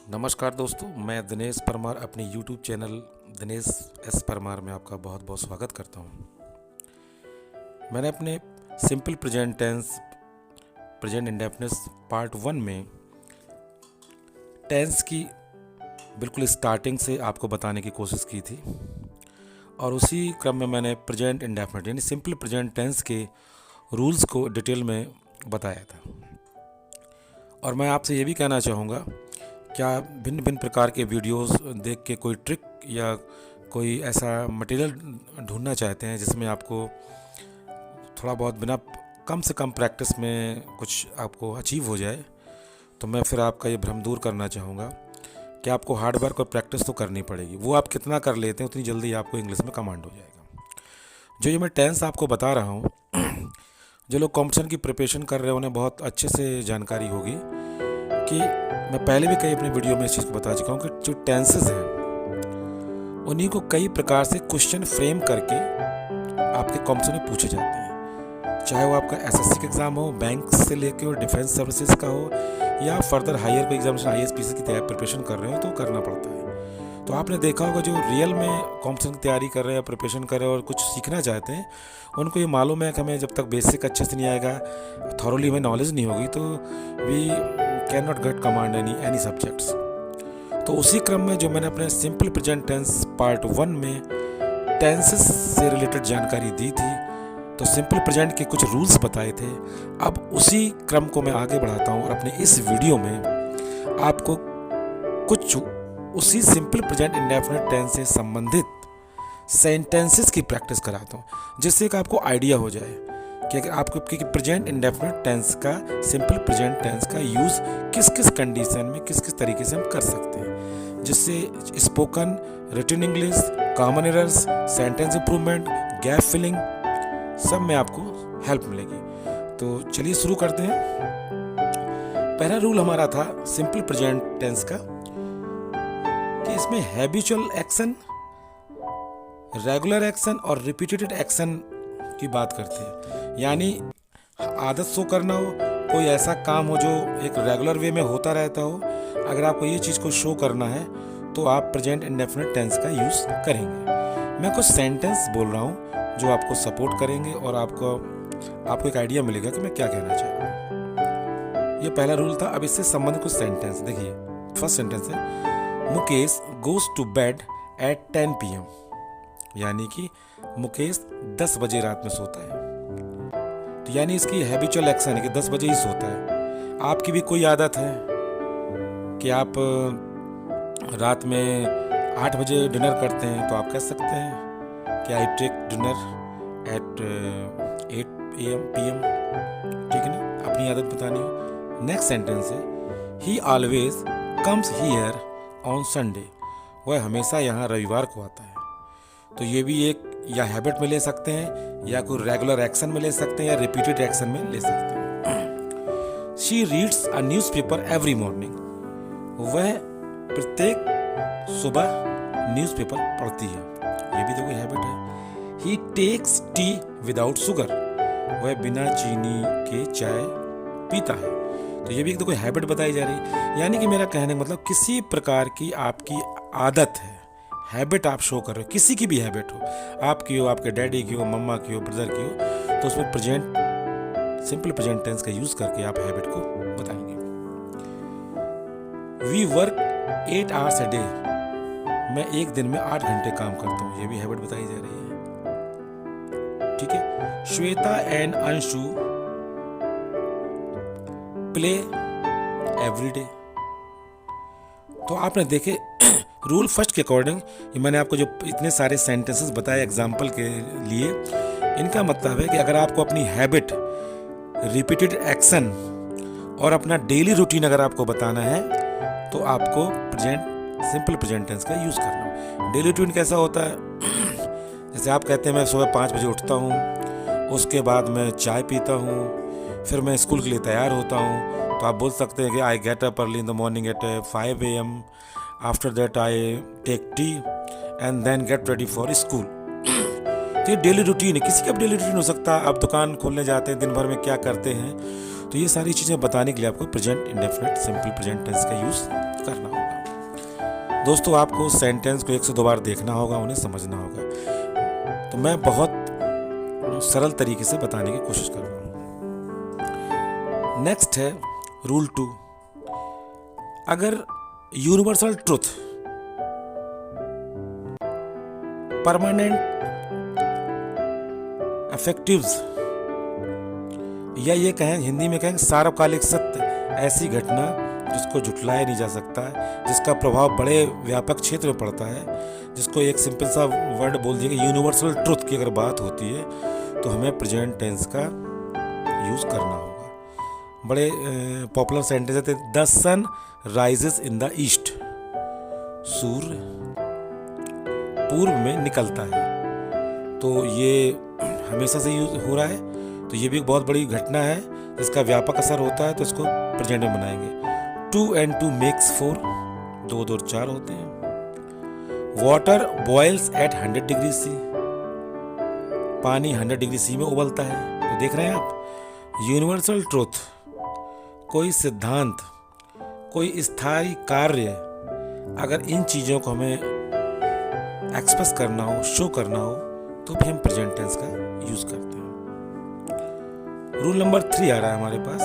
नमस्कार दोस्तों, मैं दिनेश परमार अपने YouTube channel Dinesh S Parmar में आपका बहुत बहुत स्वागत करता हूँ। मैंने अपने simple present tense present indefinite part 1 में टेंस की बिल्कुल स्टार्टिंग से आपको बताने की कोशिश की थी और उसी क्रम में मैंने प्रेजेंट इंडेफिनिट यानी सिंपल प्रेजेंट टेंस के रूल्स को डिटेल में बताया था। और मैं आपसे ये भी कहना चाहूँगा, क्या भिन्न भिन्न प्रकार के वीडियोस देख के कोई ट्रिक या कोई ऐसा मटेरियल ढूंढना चाहते हैं जिसमें आपको थोड़ा बहुत बिना कम से कम प्रैक्टिस में कुछ आपको अचीव हो जाए, तो मैं फिर आपका ये भ्रम दूर करना चाहूँगा कि आपको हार्ड वर्क और प्रैक्टिस तो करनी पड़ेगी। वो आप कितना कर लेते हैं उतनी जल्दी आपको इंग्लिश में कमांड हो जाएगा। जो ये मैं टेंस आपको बता रहा हूँ, जो लोग कॉम्पिटिशन की प्रिपरेशन कर रहे हैं उन्हें बहुत अच्छे से जानकारी होगी कि मैं पहले भी कई अपनी वीडियो में इस चीज़ को बता चुका हूँ कि जो टेंसेस हैं उन्हीं को कई प्रकार से क्वेश्चन फ्रेम करके आपके कॉम्पिटिशन में पूछे जाते हैं। चाहे वो आपका एसएससी का एग्ज़ाम हो, बैंक से लेके और डिफेंस सर्विसेज का हो, या फर्दर हायर कोई एग्जामिनेशन IAS की तैयारी प्रिपरेशन कर रहे हो तो करना पड़ता है। तो आपने देखा होगा जो रियल में कॉम्पिटिशन की तैयारी कर रहे हैं, प्रिपरेशन कर रहे हैं और कुछ सीखना चाहते हैं, उनको ये मालूम है कि हमें जब तक बेसिक अच्छे से नहीं आएगा, थॉरोली हमें नॉलेज नहीं होगी, तो we can not get command any subjects. तो उसी क्रम में जो मैंने अपने सिंपल प्रेजेंट टेंस पार्ट 1 में टेंसेस से रिलेटेड जानकारी दी थी, तो सिंपल प्रेजेंट के कुछ रूल्स बताए थे। अब उसी क्रम को मैं आगे बढ़ाता हूँ और अपने इस वीडियो में आपको कुछ उसी सिंपल प्रेजेंट इंडेफिनिट टेंस से संबंधित सेंटेंसेस की प्रैक्टिस कराता हूँ, जिससे कि आपको आइडिया हो जाए कि अगर आपको प्रेजेंट इंडेफिनिट टेंस का सिंपल प्रेजेंट टेंस का यूज़ किस किस कंडीशन में किस किस तरीके से हम कर सकते हैं, जिससे spoken, written English, common errors, sentence improvement, gap filling सब में आपको हेल्प मिलेगी। तो चलिए शुरू करते हैं। पहला रूल हमारा था सिंपल प्रेजेंट टेंस का कि इसमें हैबिचुअल एक्शन, रेगुलर एक्शन और रिपीटेड एक्शन की बात करते हैं। यानी आदत शो करना हो, कोई ऐसा काम हो जो एक रेगुलर वे में होता रहता हो, अगर आपको ये चीज़ को शो करना है तो आप प्रेजेंट इंडेफिनिट टेंस का यूज़ करेंगे। मैं कुछ सेंटेंस बोल रहा हूँ जो आपको सपोर्ट करेंगे और आपको एक आइडिया मिलेगा कि मैं क्या कहना चाह रहा हूँ। ये पहला रूल था। अब इससे संबंधित कुछ सेंटेंस देखिए। फर्स्ट सेंटेंस है, Mukesh goes to bed at 10 PM। यानी कि मुकेश 10 बजे रात में सोता है। तो यानी इसकी हैबिचुअल एक्शन है कि 10 बजे ही सोता है। आपकी भी कोई आदत है कि आप रात में 8 बजे डिनर करते हैं, तो आप कह सकते हैं कि I take dinner at 8 PM। ठीक है ना, अपनी आदत बतानी हो। नेक्स्ट सेंटेंस है, ही always comes here on Sunday. वह हमेशा यहाँ रविवार को आता है। तो ये भी एक या हैबिट में ले सकते हैं, या कोई रेगुलर एक्शन में ले सकते हैं, या रिपीटेड एक्शन में ले सकते हैं। She reads a newspaper every morning. वह प्रत्येक सुबह न्यूज़पेपर पढ़ती है। ये भी तो कोई हैबिट है। ही टेक्स टी विदाउट शुगर। वह बिना चीनी के चाय पीता है। तो ये भी एक तो कोई हैबिट बताई जा रही है। यानी कि मेरा कहने का मतलब किसी प्रकार की आपकी आदत है, हैबिट आप शो कर रहे हो, किसी की भी हैबिट हो, आपकी हो, आपके डैडी की हो, मम्मा की हो, ब्रदर की हो, तो उसमें सिंपल प्रेजेंट टेंस का यूज करके आप हैबिट को बताएंगे। We work 8 hours a day। मैं एक दिन में 8 घंटे काम करता हूँ। ये भी हैबिट बताई जा रही है। ठीक है। Shweta and Anshu play every day. तो आपने देखे रूल फर्स्ट के अकॉर्डिंग, मैंने आपको जो इतने सारे सेंटेंसेस बताए एग्जाम्पल के लिए, इनका मतलब है कि अगर आपको अपनी हैबिट, रिपीटेड एक्शन और अपना डेली रूटीन अगर आपको बताना है, तो आपको सिंपल प्रेजेंट टेंस का यूज़ करना है। डेली रूटीन कैसा होता है? जैसे आप कहते हैं मैं सुबह 5 बजे उठता हूँ, उसके बाद मैं चाय पीता हूँ, फिर मैं स्कूल के लिए तैयार होता हूँ, तो आप बोल सकते हैं कि I get up early in the morning at 5 AM। After that I take tea and then get ready for school. तो ये डेली रूटीन है। किसी का भी डेली रूटीन हो सकता है। आप दुकान खोलने जाते हैं, दिन भर में क्या करते हैं, तो ये सारी चीज़ें बताने के लिए आपको present indefinite simple present tense का यूज़ करना होगा। दोस्तों, आपको सेंटेंस को 1 से 2 बार देखना होगा, उन्हें समझना होगा। तो मैं बहुत सरल तरीके से बताने की कोशिश कर रहा हूँ। नेक्स्ट है रूल 2। अगर यूनिवर्सल ट्रुथ, परमानेंट इफेक्टिव्स, या ये कहें हिंदी में कहें सार्वकालिक सत्य, ऐसी घटना जिसको झुठलाया नहीं जा सकता है, जिसका प्रभाव बड़े व्यापक क्षेत्र में पड़ता है, जिसको एक सिंपल सा वर्ड बोल दिया कि यूनिवर्सल ट्रुथ की अगर बात होती है तो हमें प्रेजेंट टेंस का यूज़ करना होगा। बड़े पॉपुलर सेंटेंस थे, the sun rises in the east, सूर्य पूर्व में निकलता है। तो ये हमेशा से यूज हो रहा है, तो ये भी एक बहुत बड़ी घटना है जिसका व्यापक असर होता है, तो इसको प्रेजेंट में बनाएंगे। 2 and 2 makes 4, 2 और 4 होते हैं। Water boils at 100 degree C, पानी 100 डिग्री सी में उबलता है। तो देख रहे हैं आप, यूनिवर्सल ट्रुथ, कोई सिद्धांत, कोई स्थायी कार्य, अगर इन चीज़ों को हमें एक्सप्रेस करना हो, शो करना हो, तो भी हम प्रेजेंट टेंस का यूज करते हैं। रूल नंबर 3 आ रहा है हमारे पास।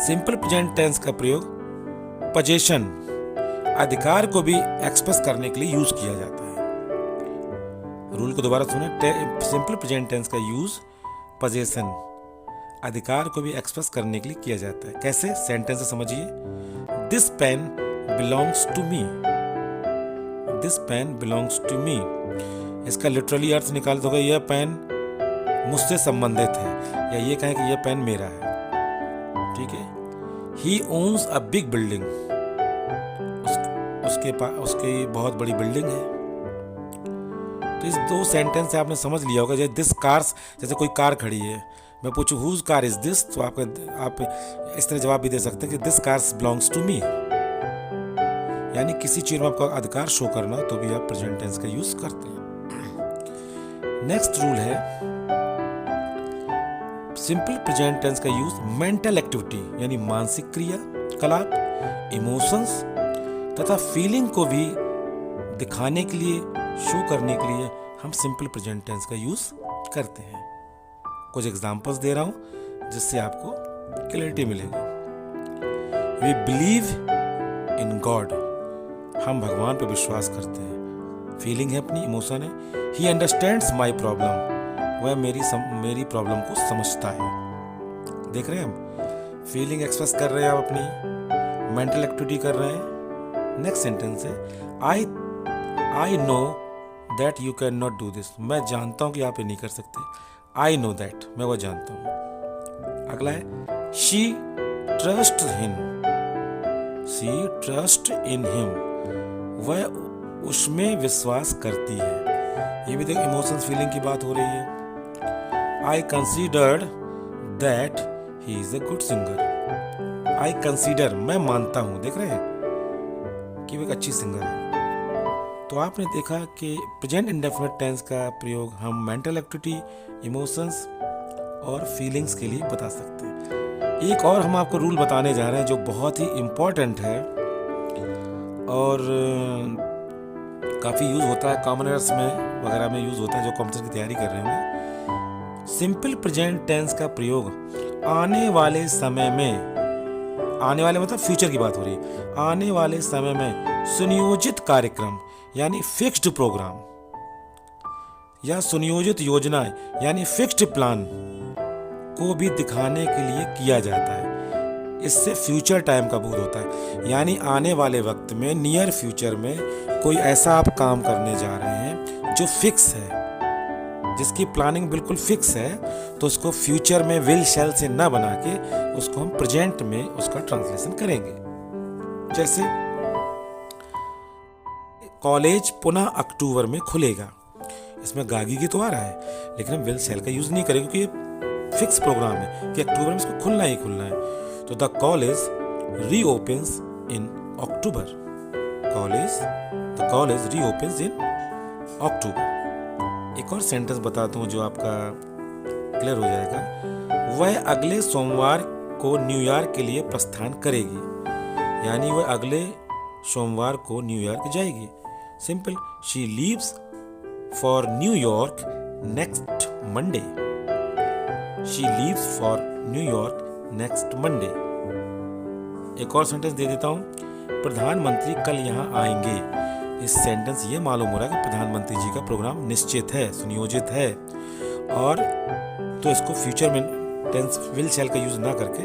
सिंपल प्रेजेंट टेंस का प्रयोग पोजेशन, अधिकार को भी एक्सप्रेस करने के लिए यूज किया जाता है। रूल को दोबारा सुने, सिंपल प्रेजेंट टेंस का यूज पोजेशन, अधिकार को भी एक्सप्रेस करने के लिए किया जाता है। कैसे? सेंटेंस से समझिए। This pen belongs to me, this pen belongs to me, इसका लिटरली अर्थ निकाल दोगे, यह पेन मुझसे संबंधित है, या ये कहें कि यह पेन मेरा है। ठीक है। ही ओन्स अ बिग बिल्डिंग, उसके पास उसकी बहुत बड़ी बिल्डिंग है। तो इस 2 सेंटेंस से आपने समझ लिया होगा। जैसे दिस कार्स, जैसे कोई कार खड़ी है, मैं पूछूं हुज कार इज दिस, तो आप इस तरह जवाब भी दे सकते हैं कि this cars belongs to me. यानी किसी चीज में आपका अधिकार शो करना, तो भी आप प्रेजेंट टेंस का यूज करते हैं। नेक्स्ट रूल है सिंपल प्रेजेंट टेंस का यूज मेंटल एक्टिविटी, यानी मानसिक क्रिया कलाप, इमोशंस तथा फीलिंग को भी दिखाने के लिए, शो करने के लिए हम सिंपल प्रेजेंट टेंस का यूज करते हैं। कुछ एग्जांपल्स दे रहा हूं जिससे आपको क्लैरिटी मिलेगी। वी बिलीव इन गॉड, हम भगवान पर विश्वास करते हैं। फीलिंग है अपनी, इमोशन है। ही अंडरस्टैंड्स माई प्रॉब्लम, वह मेरी प्रॉब्लम को समझता है। देख रहे हैं हम, फीलिंग एक्सप्रेस कर रहे हैं आप अपनी, मेंटल एक्टिविटी कर रहे हैं। नेक्स्ट सेंटेंस है I know that you can not do this, मैं जानता हूं कि आप ये नहीं कर सकते। आई नो दैट, मैं वह जानता हूं। अगला है she trust him, she trust in him, वह उसमें विश्वास करती है। ये भी देखो इमोशंस, फीलिंग की बात हो रही है। I considered that he is a good singer, I consider, मैं मानता हूं, देख रहे हैं कि वो एक अच्छी सिंगर है। तो आपने देखा कि प्रेजेंट इंडेफिनिट टेंस का प्रयोग हम मेंटल एक्टिविटी, इमोशंस और फीलिंग्स के लिए बता सकते हैं। एक और हम आपको रूल बताने जा रहे हैं जो बहुत ही इम्पोर्टेंट है और काफ़ी यूज़ होता है, कॉमन एयर्स में वगैरह में यूज़ होता है जो कॉम्पिटिशन की तैयारी कर रहे होंगे। सिंपल प्रेजेंट टेंस का प्रयोग आने वाले समय में, आने वाले मतलब फ्यूचर की बात हो रही है, आने वाले समय में सुनियोजित कार्यक्रम यानी फिक्स्ड प्रोग्राम या सुनियोजित योजनाएं यानी फिक्स्ड प्लान को भी दिखाने के लिए किया जाता है। इससे फ्यूचर टाइम का बोध होता है, यानी आने वाले वक्त में, नियर फ्यूचर में कोई ऐसा आप काम करने जा रहे हैं जो फिक्स है, जिसकी प्लानिंग बिल्कुल फिक्स है, तो उसको फ्यूचर में विल शैल से ना बना के उसको हम प्रेजेंट में उसका ट्रांसलेशन करेंगे। जैसे कॉलेज पुनः अक्टूबर में खुलेगा, इसमें गागी की तो आ रहा है, लेकिन हम विल शैल का यूज नहीं करेंगे क्योंकि ये फिक्स प्रोग्राम है कि अक्टूबर में इसको खुलना ही खुलना है। तो the college reopens in October, the college reopens in October. एक और सेंटेंस बताता हूँ जो आपका क्लियर हो जाएगा। वह अगले सोमवार को न्यूयॉर्क के लिए प्रस्थान करेगी, यानी वह अगले सोमवार को न्यूयॉर्क जाएगी। Simple, she leaves for New York next Monday. She leaves for New York next Monday. एक और सेंटेंस दे देता हूँ, प्रधानमंत्री कल यहाँ आएंगे। इस सेंटेंस ये मालूम हो रहा है कि प्रधानमंत्री जी का प्रोग्राम निश्चित है, सुनियोजित है, और तो इसको फ्यूचर में टेंस विल शैल का यूज ना करके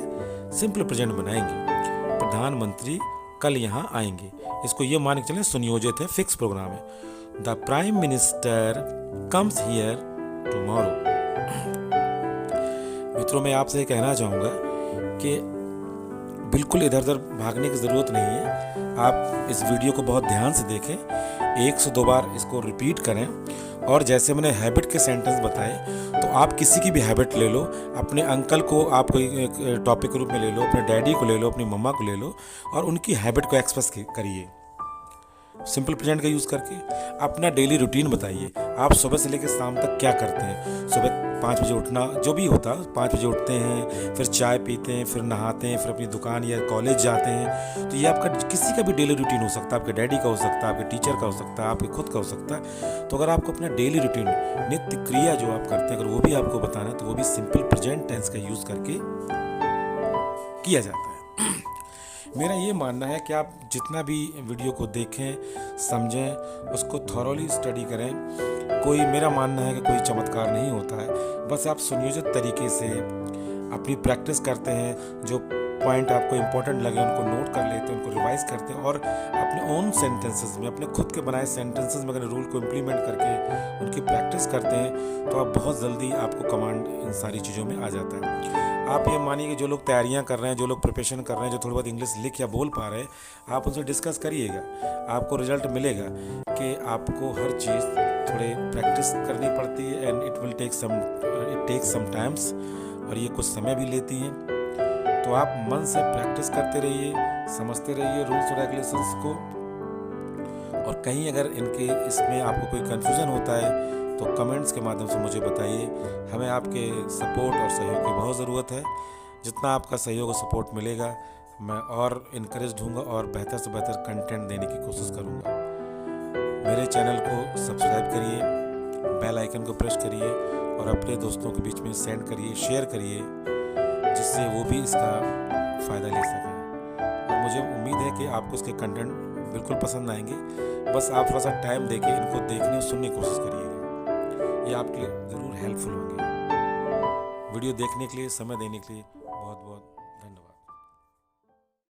सिंपल प्रेजेंट बनाएंगे। प्रधानमंत्री कल यहाँ आएंगे, इसको ये मान के चलें सुनियोजित है, फिक्स प्रोग्राम है। The prime minister comes here tomorrow. मित्रों, मैं आपसे कहना चाहूँगा कि बिल्कुल इधर उधर भागने की ज़रूरत नहीं है। आप इस वीडियो को बहुत ध्यान से देखें, 1 से 2 बार इसको रिपीट करें, और जैसे मैंने हैबिट के सेंटेंस बताए, तो आप किसी की भी हैबिट ले लो, अपने अंकल को आप कोई टॉपिक के रूप में ले लो, अपने डैडी को ले लो, अपनी मम्मा को ले लो, और उनकी हैबिट को एक्सप्रेस करिए सिंपल प्रेजेंट का यूज़ करके। अपना डेली रूटीन बताइए, आप सुबह से लेकर शाम तक क्या करते हैं। सुबह 5 बजे उठना, जो भी होता है, 5 बजे उठते हैं, फिर चाय पीते हैं, फिर नहाते हैं, फिर अपनी दुकान या कॉलेज जाते हैं। तो ये आपका किसी का भी डेली रूटीन हो सकता है, आपके डैडी का हो सकता है, आपके टीचर का हो सकता है, आपके खुद का हो सकता है। तो अगर आपको अपना डेली रूटीन, नित्य क्रिया जो आप करते हैं, अगर वो भी आपको बताना है, तो वो भी सिंपल प्रेजेंट टेंस का यूज़ करके किया जाता है। मेरा ये मानना है कि आप जितना भी वीडियो को देखें, समझें, उसको थॉरोली स्टडी करें। कोई, मेरा मानना है कि कोई चमत्कार नहीं होता है, बस आप सुनियोजित तरीके से अपनी प्रैक्टिस करते हैं, जो पॉइंट आपको इम्पोर्टेंट लगे उनको नोट कर लेते हैं, उनको रिवाइज करते हैं, और अपने ओन सेंटेंसेस में, अपने खुद के बनाए सेंटेंसेस में अगर रूल को इम्प्लीमेंट करके उनकी प्रैक्टिस करते हैं, तो आप बहुत जल्दी, आपको कमांड इन सारी चीज़ों में आ जाता है। आप ये मानिए कि जो लोग तैयारियां कर रहे हैं, जो लोग प्रिपरेशन कर रहे हैं, जो थोड़ी बहुत इंग्लिश लिख या बोल पा रहे हैं, आप उनसे डिस्कस करिएगा, आपको रिजल्ट मिलेगा कि आपको हर चीज़ थोड़े प्रैक्टिस करनी पड़ती है, and it takes some times, और ये कुछ समय भी लेती है। तो आप मन से प्रैक्टिस करते रहिए, समझते रहिए रूल्स और रेगुलेशंस को, और कहीं अगर इनके इसमें आपको कोई कन्फ्यूज़न होता है तो कमेंट्स के माध्यम से मुझे बताइए। हमें आपके सपोर्ट और सहयोग की बहुत ज़रूरत है। जितना आपका सहयोग और सपोर्ट मिलेगा, मैं और इनकरेज दूंगा और बेहतर से बेहतर कंटेंट देने की कोशिश करूंगा। मेरे चैनल को सब्सक्राइब करिए, बेल आइकन को प्रेस करिए, और अपने दोस्तों के बीच में सेंड करिए, शेयर करिए, जिससे वो भी इसका फ़ायदा ले सकें। और मुझे उम्मीद है कि आपको इसके कंटेंट बिल्कुल पसंद आएंगे। बस आप थोड़ा सा टाइम देके इनको देखने और सुनने की कोशिश करिएगा, ये आपके लिए ज़रूर हेल्पफुल होंगे। वीडियो देखने के लिए, समय देने के लिए